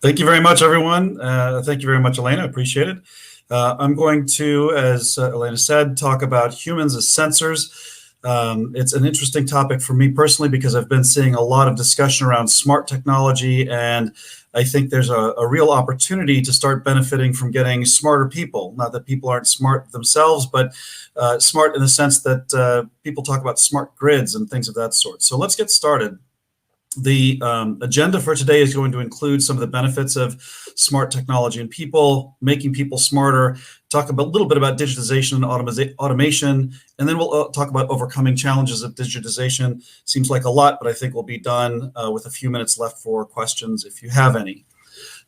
Thank you very much, everyone. Thank you very much, Elena. Appreciate it. I'm going to, as Elena said, talk about humans as sensors. It's an interesting topic for me personally because I've been seeing a lot of discussion around smart technology, and I think there's a real opportunity to start benefiting from getting smarter people. Not that people aren't smart themselves, but smart in the sense that people talk about smart grids and things of that sort. So let's get started. The agenda for today is going to include some of the benefits of smart technology and people, making people smarter, talk a little bit about digitization and automation, and then we'll talk about overcoming challenges of digitization. Seems like a lot, but I think we'll be done with a few minutes left for questions if you have any.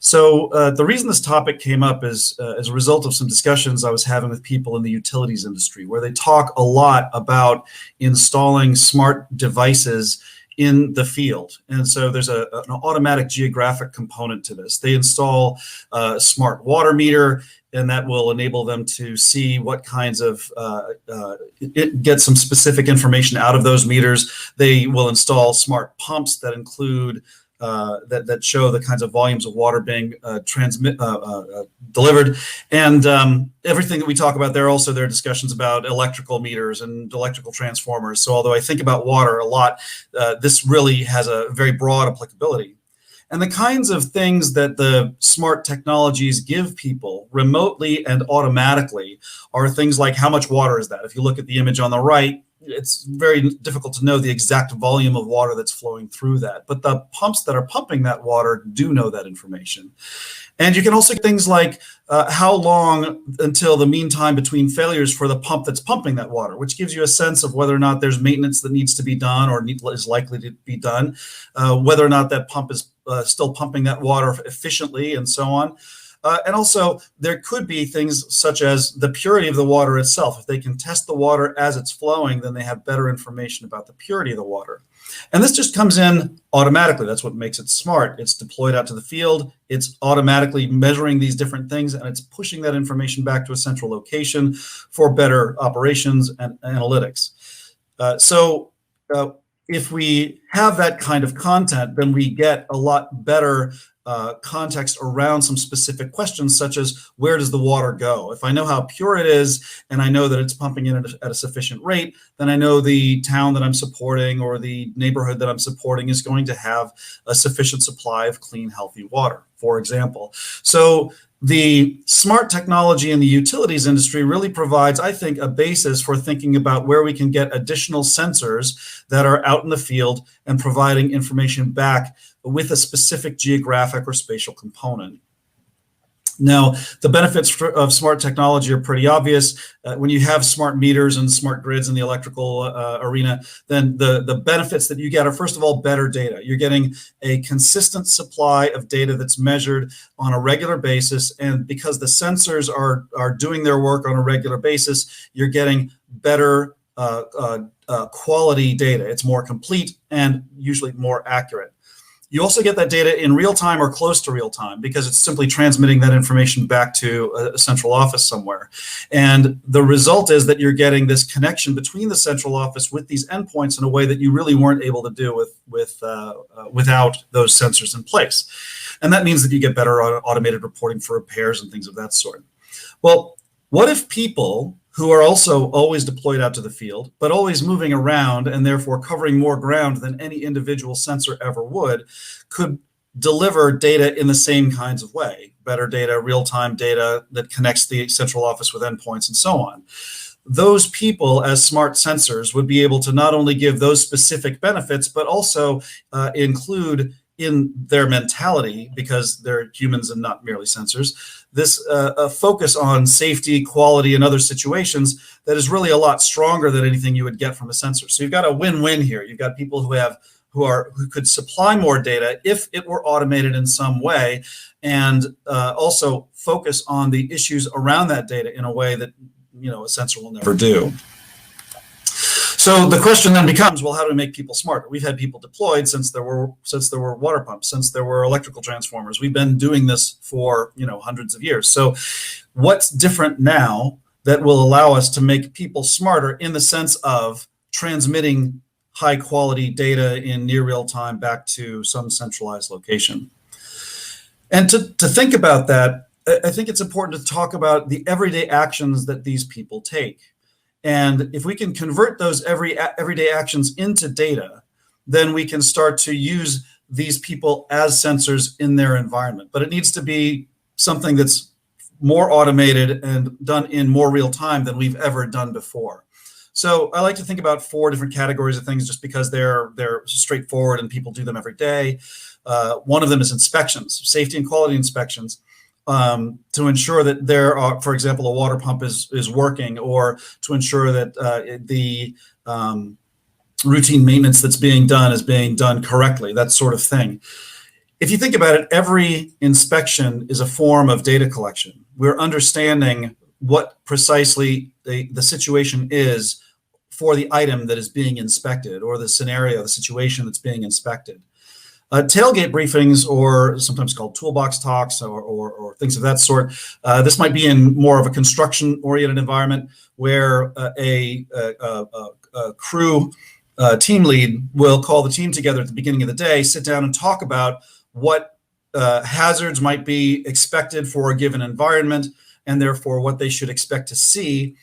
So the reason this topic came up is as a result of some discussions I was having with people in the utilities industry, where they talk a lot about installing smart devices in the field. And so there's an automatic geographic component to this. They install a smart water meter, and that will enable them to see what kinds of, get some specific information out of those meters. They will install smart pumps that include that show the kinds of volumes of water being delivered, and everything that we talk about there. Also, there are discussions about electrical meters and electrical transformers. So, although I think about water a lot, this really has a very broad applicability. And the kinds of things that the smart technologies give people remotely and automatically are things like how much water is that? If you look at the image on the right, it's very difficult to know the exact volume of water that's flowing through that. But the pumps that are pumping that water do know that information. And you can also get things like how long until the mean time between failures for the pump that's pumping that water, which gives you a sense of whether or not there's maintenance that needs to be done or is likely to be done, whether or not that pump is still pumping that water efficiently, and so on. And also, there could be things such as the purity of the water itself. If they can test the water as it's flowing, then they have better information about the purity of the water. And this just comes in automatically. That's what makes it smart. It's deployed out to the field. It's automatically measuring these different things, and it's pushing that information back to a central location for better operations and analytics. If we have that kind of content, then we get a lot better context around some specific questions, such as where does the water go? If I know how pure it is and I know that it's pumping in at a sufficient rate, then I know the town that I'm supporting or the neighborhood that I'm supporting is going to have a sufficient supply of clean, healthy water, for example. So the smart technology in the utilities industry really provides, I think, a basis for thinking about where we can get additional sensors that are out in the field and providing information back with a specific geographic or spatial component. Now, the benefits of smart technology are pretty obvious. When you have smart meters and smart grids in the electrical arena, then the benefits that you get are, first of all, better data. You're getting a consistent supply of data that's measured on a regular basis. And because the sensors are doing their work on a regular basis, you're getting better quality data. It's more complete and usually more accurate. You also get that data in real time or close to real time because it's simply transmitting that information back to a central office somewhere. And the result is that you're getting this connection between the central office with these endpoints in a way that you really weren't able to do without those sensors in place. And that means that you get better automated reporting for repairs and things of that sort. Well, what if people who are also always deployed out to the field, but always moving around and therefore covering more ground than any individual sensor ever would, could deliver data in the same kinds of way? Better data, real-time data that connects the central office with endpoints and so on. Those people, as smart sensors, would be able to not only give those specific benefits, but also include in their mentality, because they're humans and not merely sensors, this focus on safety, quality, and other situations that is really a lot stronger than anything you would get from a sensor. So you've got a win-win here. You've got people who could supply more data if it were automated in some way, and also focus on the issues around that data in a way that a sensor will never do. So the question then becomes, well, how do we make people smarter? We've had people deployed since there were water pumps, since there were electrical transformers. We've been doing this for hundreds of years. So what's different now that will allow us to make people smarter in the sense of transmitting high quality data in near real time back to some centralized location? And to think about that, I think it's important to talk about the everyday actions that these people take. And if we can convert those everyday actions into data, then we can start to use these people as sensors in their environment. But it needs to be something that's more automated and done in more real time than we've ever done before. So I like to think about 4 different categories of things just because they're straightforward and people do them every day. One of them is inspections, safety and quality inspections, to ensure that there are, for example, a water pump is working, or to ensure that the routine maintenance that's being done is being done correctly, that sort of thing. If you think about it, every inspection is a form of data collection. We're understanding what precisely the situation is for the item that is being inspected, or the scenario, the situation that's being inspected. Tailgate briefings, or sometimes called toolbox talks, or things of that sort. This might be in more of a construction-oriented environment where a crew team lead will call the team together at the beginning of the day, sit down and talk about what hazards might be expected for a given environment, and therefore what they should expect to see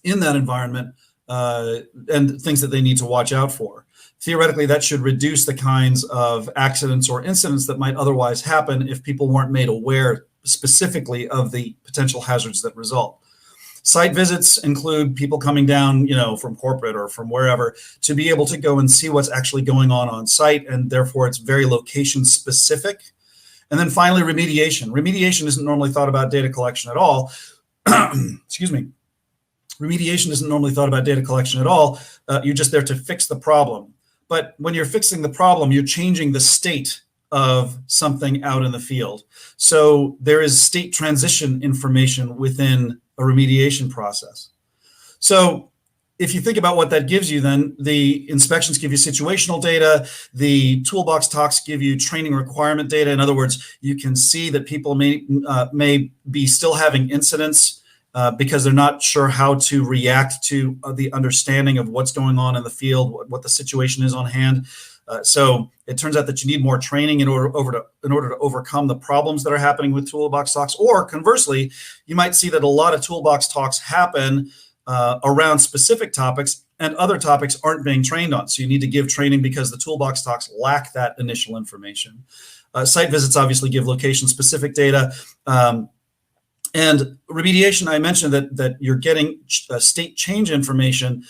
in that environment, and things that they need to watch out for. Theoretically, that should reduce the kinds of accidents or incidents that might otherwise happen if people weren't made aware specifically of the potential hazards that result. Site visits include people coming down, from corporate or from wherever, to be able to go and see what's actually going on site, and therefore it's very location specific. And then finally, remediation. Remediation isn't normally thought about data collection at all. Excuse me. Remediation isn't normally thought about data collection at all. You're just there to fix the problem. But when you're fixing the problem, you're changing the state of something out in the field. So there is state transition information within a remediation process. So if you think about what that gives you, then the inspections give you situational data. The toolbox talks give you training requirement data. In other words, you can see that people may be still having incidents because they're not sure how to react to the understanding of what's going on in the field, what the situation is on hand. So it turns out that you need more training in order to overcome the problems that are happening with toolbox talks. Or conversely, you might see that a lot of toolbox talks happen around specific topics, and other topics aren't being trained on. So you need to give training because the toolbox talks lack that initial information. Site visits obviously give location-specific data. And remediation, I mentioned that you're getting state change information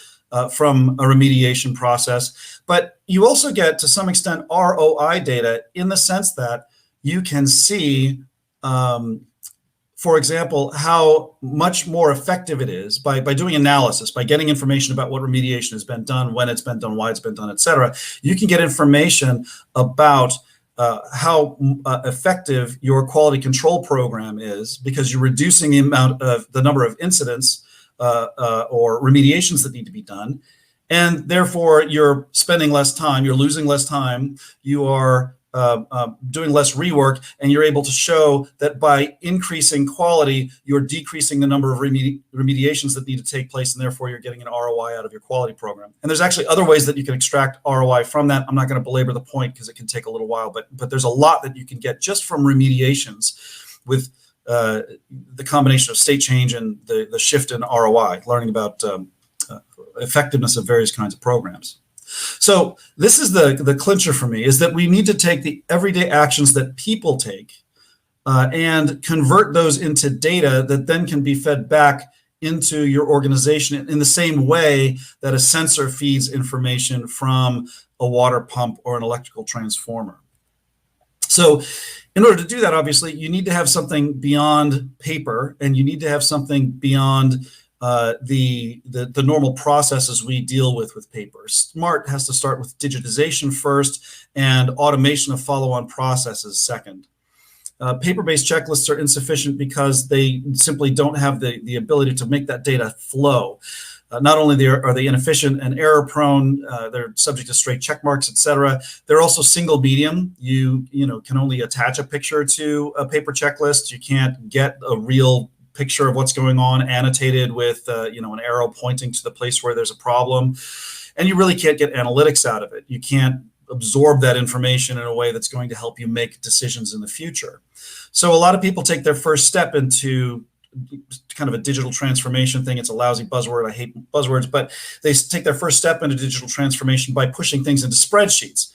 from a remediation process, but you also get, to some extent, ROI data, in the sense that you can see, for example, how much more effective it is by doing analysis, by getting information about what remediation has been done, when it's been done, why it's been done, et cetera. You can get information about how effective your quality control program is, because you're reducing the number of incidents or remediations that need to be done, and therefore you're spending less time, you're losing less time, you are doing less rework, and you're able to show that by increasing quality, you're decreasing the number of remediations that need to take place, and therefore you're getting an ROI out of your quality program. And there's actually other ways that you can extract ROI from that. I'm not going to belabor the point because it can take a little while, but there's a lot that you can get just from remediations with the combination of state change and the shift in ROI, learning about effectiveness of various kinds of programs. So this is the clincher for me, is that we need to take the everyday actions that people take and convert those into data that then can be fed back into your organization in the same way that a sensor feeds information from a water pump or an electrical transformer. So in order to do that, obviously, you need to have something beyond paper, and you need to have something beyond the normal processes we deal with paper. SMART has to start with digitization first and automation of follow-on processes second. Paper-based checklists are insufficient because they simply don't have the ability to make that data flow. Not only are they inefficient and error-prone, they're subject to straight check marks, et cetera. They're also single medium. You can only attach a picture to a paper checklist. You can't get a real picture of what's going on annotated with an arrow pointing to the place where there's a problem, and you really can't get analytics out of it. You can't absorb that information in a way that's going to help you make decisions in the future. So a lot of people take their first step into kind of a digital transformation thing. It's a lousy buzzword. I hate buzzwords, but they take their first step into digital transformation by pushing things into spreadsheets.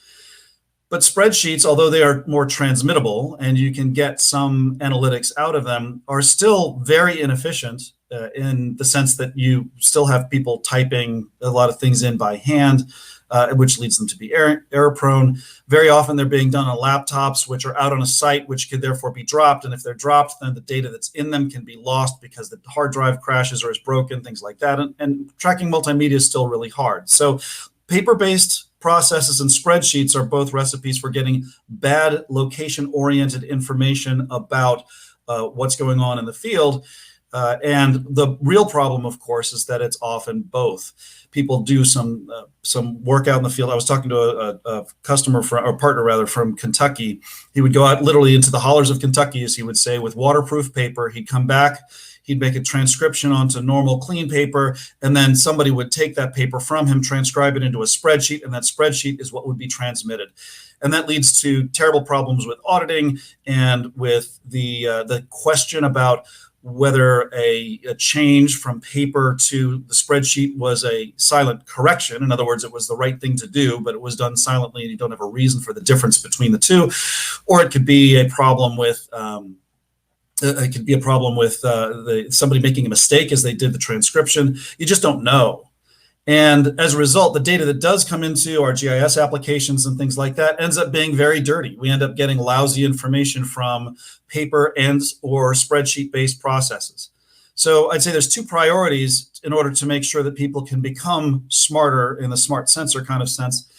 But spreadsheets, although they are more transmittable and you can get some analytics out of them, are still very inefficient in the sense that you still have people typing a lot of things in by hand, which leads them to be error prone. Very often they're being done on laptops, which are out on a site, which could therefore be dropped. And if they're dropped, then the data that's in them can be lost because the hard drive crashes or is broken, things like that. And tracking multimedia is still really hard. So paper-based processes and spreadsheets are both recipes for getting bad location-oriented information about what's going on in the field. And the real problem, of course, is that it's often both. People do some work out in the field. I was talking to a customer or partner rather from Kentucky. He would go out literally into the hollers of Kentucky, as he would say, with waterproof paper. He'd come back. He'd make a transcription onto normal clean paper, and then somebody would take that paper from him, transcribe it into a spreadsheet, and that spreadsheet is what would be transmitted. And that leads to terrible problems with auditing and with the question about whether a change from paper to the spreadsheet was a silent correction. In other words, it was the right thing to do, but it was done silently and you don't have a reason for the difference between the two. Or it could be a problem with somebody making a mistake as they did the transcription. You just don't know. And as a result, the data that does come into our GIS applications and things like that ends up being very dirty. We end up getting lousy information from paper and or spreadsheet-based processes. So I'd say there's two priorities in order to make sure that people can become smarter in the smart sensor kind of sense.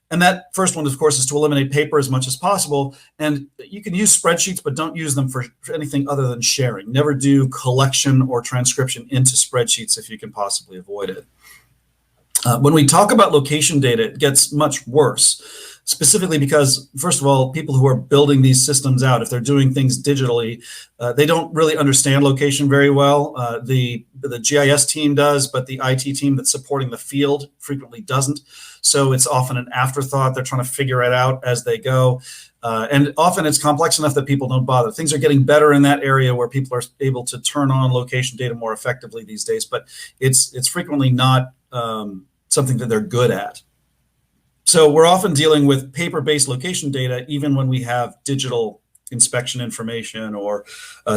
And that first one, of course, is to eliminate paper as much as possible. And you can use spreadsheets, but don't use them for anything other than sharing. Never do collection or transcription into spreadsheets if you can possibly avoid it. When we talk about location data, it gets much worse, specifically because, first of all, people who are building these systems out, if they're doing things digitally, they don't really understand location very well. The GIS team does, but the IT team that's supporting the field frequently doesn't. So it's often an afterthought. They're trying to figure it out as they go. And often it's complex enough that people don't bother. Things are getting better in that area where people are able to turn on location data more effectively these days, but it's frequently not something that they're good at. So we're often dealing with paper-based location data, even when we have digital inspection information or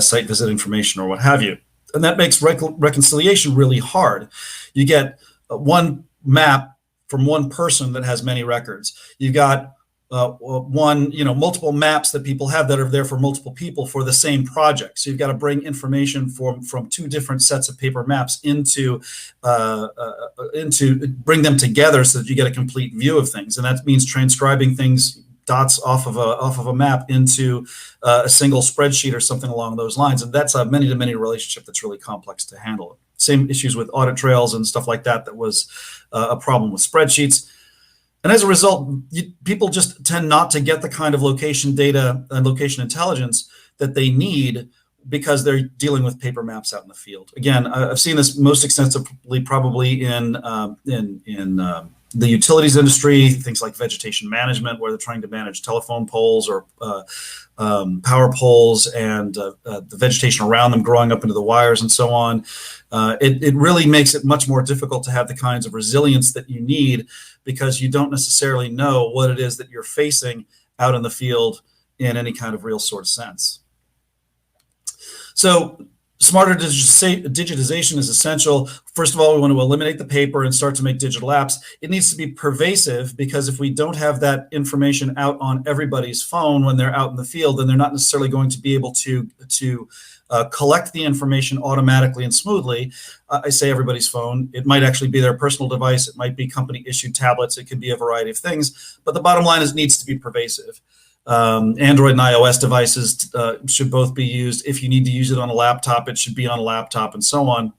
site visit information or what have you. And that makes reconciliation really hard. You get one map from one person that has many records. You've got multiple maps that people have that are there for multiple people for the same project. So you've got to bring information from two different sets of paper maps into bring them together so that you get a complete view of things. And that means transcribing things, dots off of a map into a single spreadsheet or something along those lines. And that's a many-to-many relationship that's really complex to handle. Same issues with audit trails and stuff like that. That was a problem with spreadsheets. And as a result, people just tend not to get the kind of location data and location intelligence that they need because they're dealing with paper maps out in the field. Again, I've seen this most extensively probably in the utilities industry, things like vegetation management, where they're trying to manage telephone poles or power poles and the vegetation around them growing up into the wires and so on. It really makes it much more difficult to have the kinds of resilience that you need because you don't necessarily know what it is that you're facing out in the field in any kind of real sort of sense. So smarter digitization is essential. First of all, we want to eliminate the paper and start to make digital apps. It needs to be pervasive because if we don't have that information out on everybody's phone when they're out in the field, then they're not necessarily going to be able to collect the information automatically and smoothly. I say everybody's phone. It might actually be their personal device. It might be company-issued tablets. It can be a variety of things. But the bottom line is it needs to be pervasive. Android and iOS devices should both be used. If you need to use it on a laptop, it should be on a laptop and so on.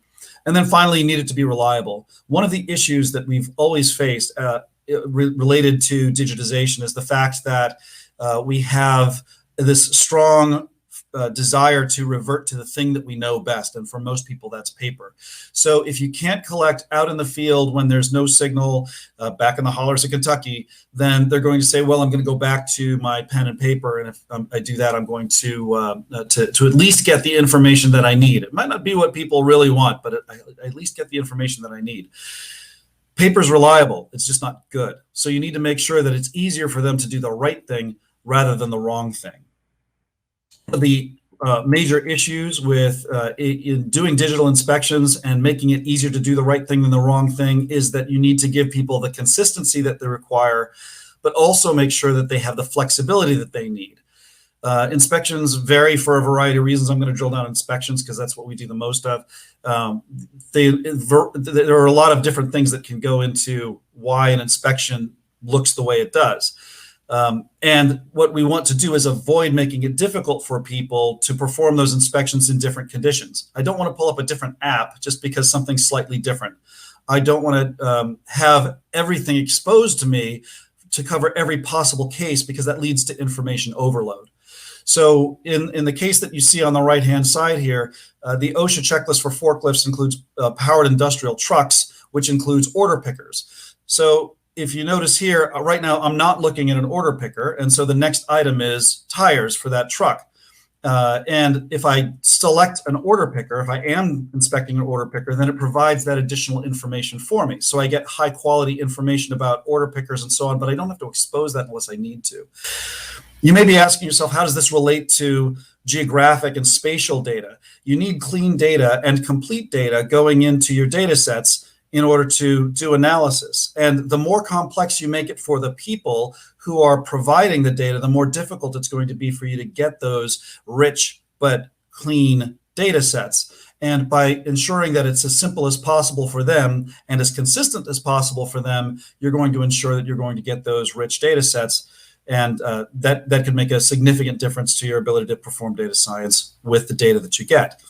And then finally, you need it to be reliable. One of the issues that we've always faced related to digitization is the fact that we have this strong desire to revert to the thing that we know best. And for most people, that's paper. So if you can't collect out in the field when there's no signal back in the hollers of Kentucky, then they're going to say, well, I'm going to go back to my pen and paper. And if I do that, I'm going to at least get the information that I need. It might not be what people really want, but I at least get the information that I need. Paper's reliable. It's just not good. So you need to make sure that it's easier for them to do the right thing rather than the wrong thing. The major issues with in doing digital inspections and making it easier to do the right thing than the wrong thing is that you need to give people the consistency that they require, but also make sure that they have the flexibility that they need. Inspections vary for a variety of reasons. I'm going to drill down inspections because that's what we do the most of. There are a lot of different things that can go into why an inspection looks the way it does. And what we want to do is avoid making it difficult for people to perform those inspections in different conditions. I don't want to pull up a different app just because something's slightly different. I don't want to have everything exposed to me to cover every possible case because that leads to information overload. So in the case that you see on the right-hand side here, the OSHA checklist for forklifts includes powered industrial trucks, which includes order pickers. So if you notice here, right now, I'm not looking at an order picker. And so the next item is tires for that truck. And if I select an order picker, if I am inspecting an order picker, then it provides that additional information for me. So I get high quality information about order pickers and so on, but I don't have to expose that unless I need to. You may be asking yourself, how does this relate to geographic and spatial data? You need clean data and complete data going into your data sets in order to do analysis. And the more complex you make it for the people who are providing the data, the more difficult it's going to be for you to get those rich but clean data sets. And by ensuring that it's as simple as possible for them and as consistent as possible for them, you're going to ensure that you're going to get those rich data sets. And that could make a significant difference to your ability to perform data science with the data that you get.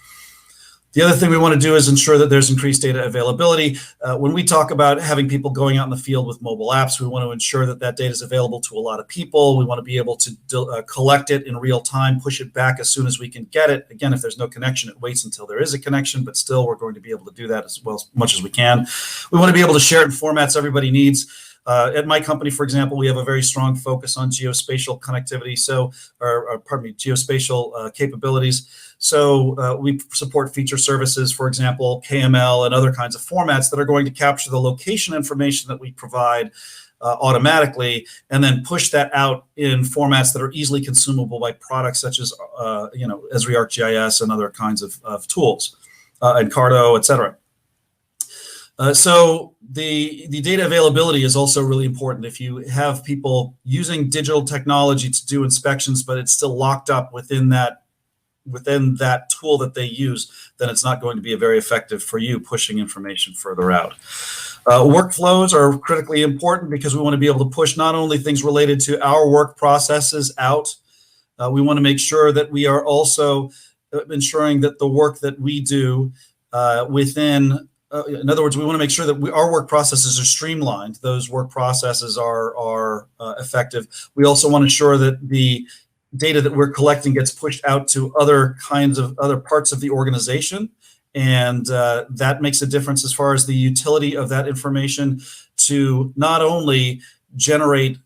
The other thing we want to do is ensure that there's increased data availability. When we talk about having people going out in the field with mobile apps, we want to ensure that that data is available to a lot of people. We want to be able to collect it in real time, push it back as soon as we can get it. Again, if there's no connection, it waits until there is a connection, but still we're going to be able to do that as much as we can. We want to be able to share it in formats everybody needs. At my company, for example, we have a very strong focus on geospatial connectivity, geospatial capabilities. So we support feature services, for example, KML and other kinds of formats that are going to capture the location information that we provide automatically, and then push that out in formats that are easily consumable by products such as, Esri ArcGIS and other kinds of tools, and Carto, et cetera. So the data availability is also really important. If you have people using digital technology to do inspections, but it's still locked up within that tool that they use, then it's not going to be very effective for you pushing information further out. Workflows are critically important because we want to be able to push not only things related to our work processes out, we want to make sure that we are also ensuring that the work that we do in other words, we want to make sure that our work processes are streamlined. Those work processes are effective. We also want to ensure that the data that we're collecting gets pushed out to other parts of the organization. And that makes a difference as far as the utility of that information to not only generate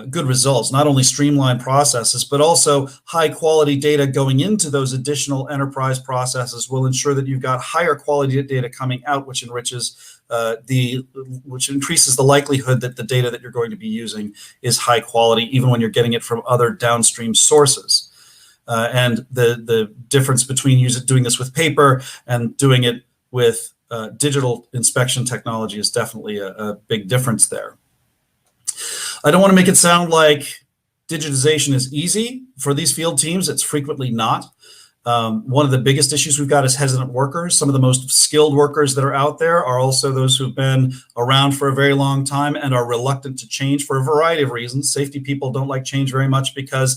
good results, not only streamlined processes, but also high quality data going into those additional enterprise processes will ensure that you've got higher quality data coming out, which increases the likelihood that the data that you're going to be using is high quality, even when you're getting it from other downstream sources. And the difference between doing this with paper and doing it with digital inspection technology is definitely a big difference there. I don't want to make it sound like digitization is easy. For these field teams, it's frequently not. One of the biggest issues we've got is hesitant workers. Some of the most skilled workers that are out there are also those who've been around for a very long time and are reluctant to change for a variety of reasons. Safety people don't like change very much because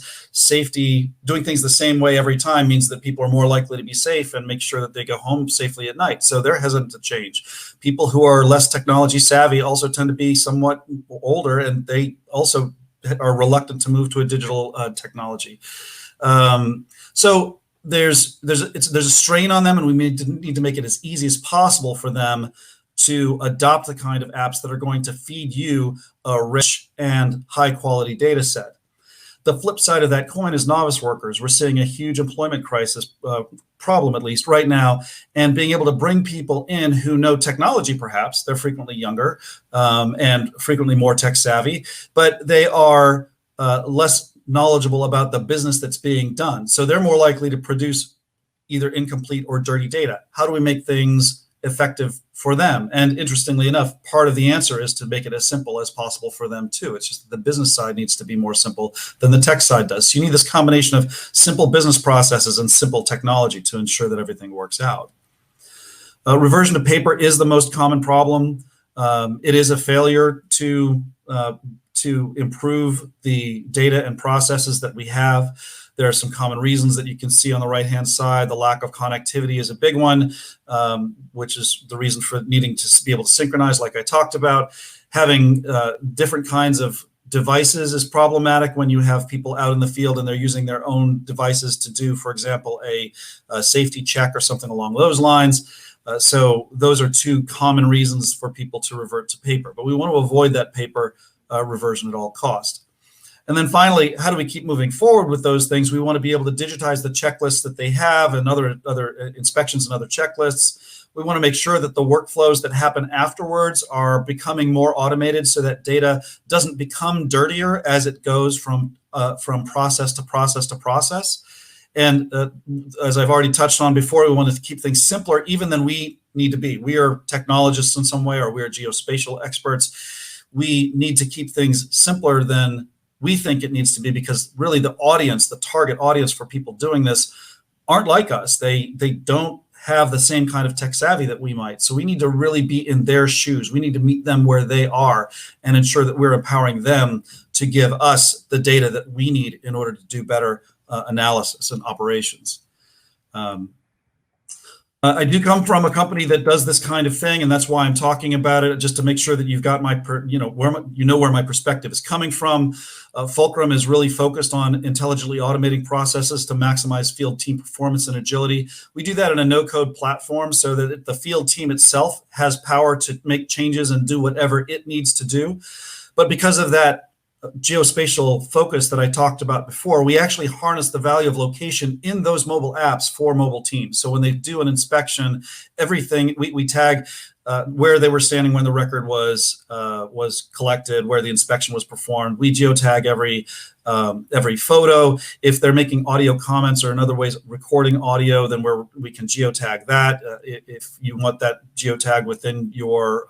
doing things the same way every time means that people are more likely to be safe and make sure that they go home safely at night. So they're hesitant to change. People who are less technology savvy also tend to be somewhat older, and they also are reluctant to move to a digital technology. So there's a strain on them, and we need to make it as easy as possible for them to adopt the kind of apps that are going to feed you a rich and high quality data set. The flip side of that coin is novice workers. We're seeing a huge employment crisis problem, at least right now, and being able to bring people in who know technology, perhaps they're frequently younger and frequently more tech savvy, but they are less knowledgeable about the business that's being done. So they're more likely to produce either incomplete or dirty data. How do we make things effective for them? And interestingly enough, part of the answer is to make it as simple as possible for them too. It's just that the business side needs to be more simple than the tech side does. So you need this combination of simple business processes and simple technology to ensure that everything works out. Reversion to paper is the most common problem. It is a failure to improve the data and processes that we have. There are some common reasons that you can see on the right-hand side. The lack of connectivity is a big one, which is the reason for needing to be able to synchronize, like I talked about. Having different kinds of devices is problematic when you have people out in the field and they're using their own devices to do, for example, a safety check or something along those lines. So those are two common reasons for people to revert to paper. But we want to avoid that paper reversion at all cost. And then finally, how do we keep moving forward with those things? We want to be able to digitize the checklists that they have and other inspections and other checklists. We want to make sure that the workflows that happen afterwards are becoming more automated so that data doesn't become dirtier as it goes from process to process to process. And as I've already touched on before, we want to keep things simpler even than we need to be. We are technologists in some way, or we are geospatial experts. We need to keep things simpler than we think it needs to be, because really the audience, the target audience for people doing this aren't like us. They don't have the same kind of tech savvy that we might. So we need to really be in their shoes. We need to meet them where they are and ensure that we're empowering them to give us the data that we need in order to do better analysis and operations. I do come from a company that does this kind of thing, and that's why I'm talking about it, just to make sure that you've got where my perspective is coming from. Fulcrum is really focused on intelligently automating processes to maximize field team performance and agility. We do that in a no-code platform so that the field team itself has power to make changes and do whatever it needs to do. But because of that geospatial focus that I talked about before, we actually harness the value of location in those mobile apps for mobile teams. So when they do an inspection, everything we tag where they were standing when the record was collected, where the inspection was performed. We geotag every photo. If they're making audio comments or in other ways recording audio, then we can geotag that. If you want that geotag within your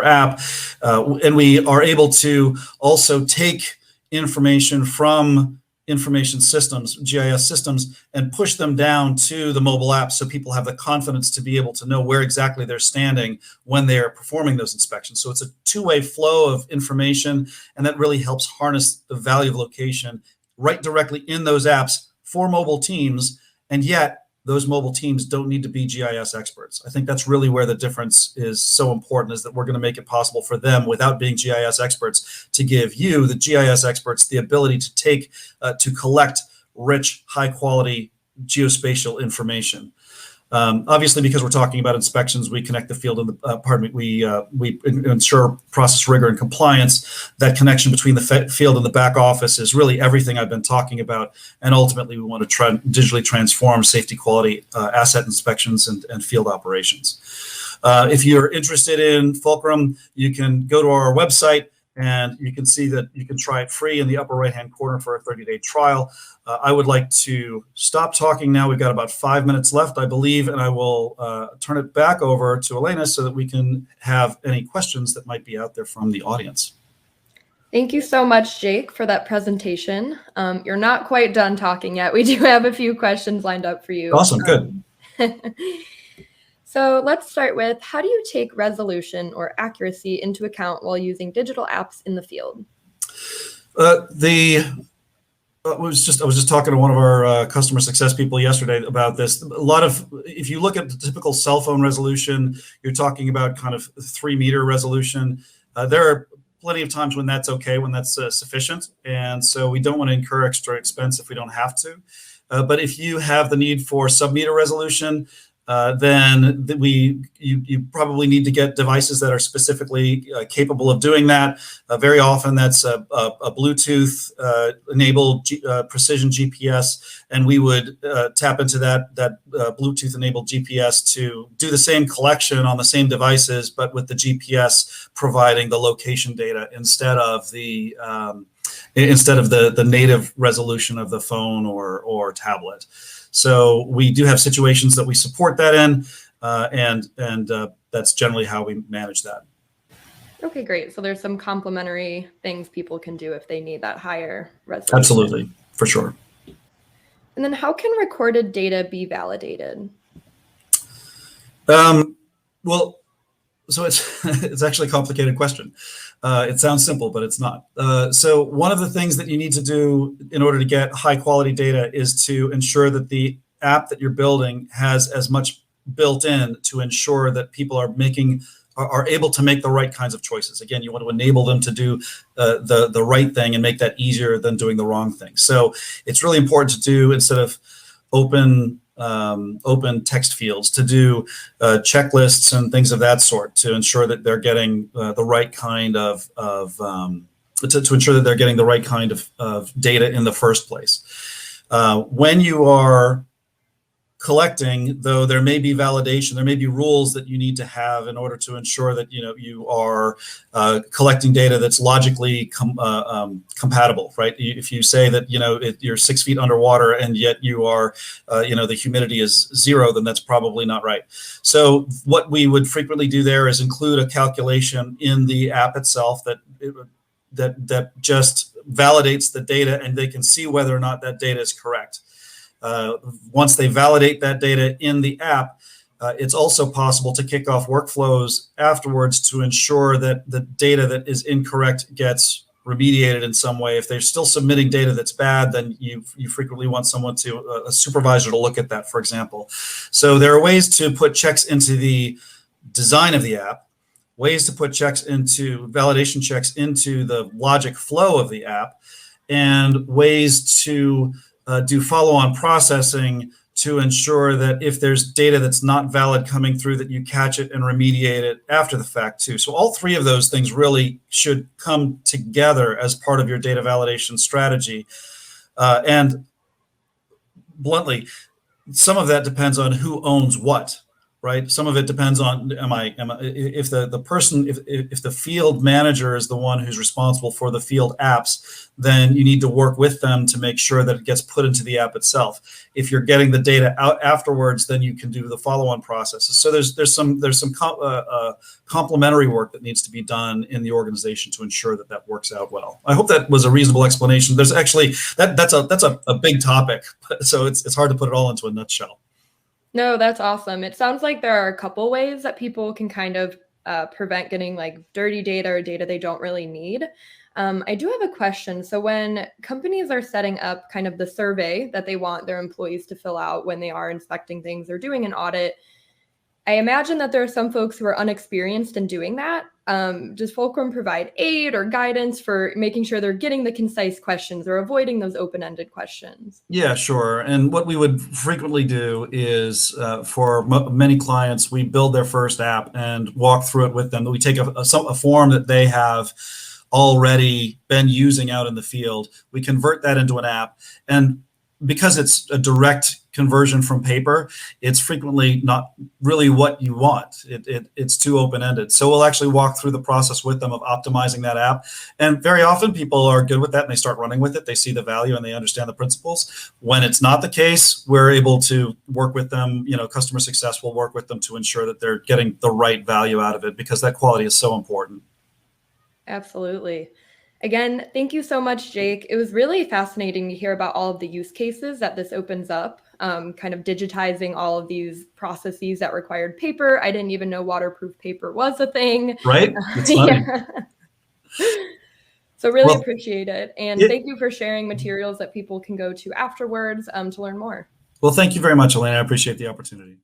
app, and we are able to also take information from information systems, GIS systems, and push them down to the mobile app so people have the confidence to be able to know where exactly they're standing when they're performing those inspections. So it's a two-way flow of information, and that really helps harness the value of location right directly in those apps for mobile teams, and yet those mobile teams don't need to be GIS experts. I think that's really where the difference is so important, is that we're going to make it possible for them, without being GIS experts, to give you, the GIS experts, the ability to collect rich, high quality geospatial information. Obviously, because we're talking about inspections, we connect the field and we ensure process rigor and compliance. That connection between the field and the back office is really everything I've been talking about. And ultimately, we want to digitally transform safety, quality, asset inspections, and field operations. If you're interested in Fulcrum, you can go to our website, and you can see that you can try it free in the upper right-hand corner for a 30-day trial. I would like to stop talking now. We've got about 5 minutes left, I believe, and I will turn it back over to Elena so that we can have any questions that might be out there from the audience. Thank you so much, Jake, for that presentation. You're not quite done talking yet. We do have a few questions lined up for you. Awesome, good. So let's start with, how do you take resolution or accuracy into account while using digital apps in the field? I was just talking to one of our customer success people yesterday about this. If you look at the typical cell phone resolution, you're talking about kind of 3-meter resolution. There are plenty of times when that's okay, when that's sufficient. And so we don't want to incur extra expense if we don't have to. But if you have the need for sub-meter resolution, then you probably need to get devices that are specifically capable of doing that. Very often that's a Bluetooth enabled precision GPS, and we would tap into that Bluetooth enabled GPS to do the same collection on the same devices, but with the GPS providing the location data instead of the native resolution of the phone or tablet. So we do have situations that we support that in, and that's generally how we manage that. Okay, great. So there's some complementary things people can do if they need that higher resolution. Absolutely, for sure. And then how can recorded data be validated? Well, so it's actually a complicated question. It sounds simple, but it's not. So one of the things that you need to do in order to get high quality data is to ensure that the app that you're building has as much built in to ensure that people are able to make the right kinds of choices. Again, you want to enable them to do the right thing and make that easier than doing the wrong thing. So it's really important to do, instead of open text fields, to do checklists and things of that sort to ensure that they're getting the right kind of to ensure that they're getting the right kind of data in the first place. When you are collecting, though, there may be validation, there may be rules that you need to have in order to ensure that you are collecting data that's logically compatible, right? If you say that you're 6 feet underwater and yet you are the humidity is 0, then that's probably not right. So what we would frequently do there is include a calculation in the app itself that just validates the data, and they can see whether or not that data is correct. Once they validate that data in the app, it's also possible to kick off workflows afterwards to ensure that the data that is incorrect gets remediated in some way. If they're still submitting data that's bad, then you frequently want someone a supervisor to look at that, for example. So there are ways to put checks into the design of the app, ways to put validation checks into the logic flow of the app, and ways to do follow-on processing to ensure that if there's data that's not valid coming through, that you catch it and remediate it after the fact too. So all three of those things really should come together as part of your data validation strategy. And bluntly, some of that depends on who owns what, right? Some of it depends on if the field manager is the one who's responsible for the field apps, then you need to work with them to make sure that it gets put into the app itself. If you're getting the data out afterwards, then you can do the follow-on processes. So there's some complementary work that needs to be done in the organization to ensure that that works out well. I hope that was a reasonable explanation. There's actually that's a big topic, so it's hard to put it all into a nutshell. No, that's awesome. It sounds like there are a couple ways that people can kind of prevent getting like dirty data or data they don't really need. I do have a question. So when companies are setting up kind of the survey that they want their employees to fill out when they are inspecting things or doing an audit, I imagine that there are some folks who are unexperienced in doing that. Does Fulcrum provide aid or guidance for making sure they're getting the concise questions or avoiding those open-ended questions? Yeah, sure. And what we would frequently do is for many clients, we build their first app and walk through it with them. We take a form that they have already been using out in the field. We convert that into an app. And because it's a direct conversion from paper, it's frequently not really what you want. It's too open-ended. So we'll actually walk through the process with them of optimizing that app. And very often people are good with that and they start running with it. They see the value and they understand the principles. When it's not the case, we're able to work with them, customer success will work with them to ensure that they're getting the right value out of it, because that quality is so important. Absolutely. Again, thank you so much, Jake. It was really fascinating to hear about all of the use cases that this opens up, kind of digitizing all of these processes that required paper. I didn't even know waterproof paper was a thing. Right? It's funny. So really appreciate it. And thank you for sharing materials that people can go to afterwards to learn more. Well, thank you very much, Elena. I appreciate the opportunity.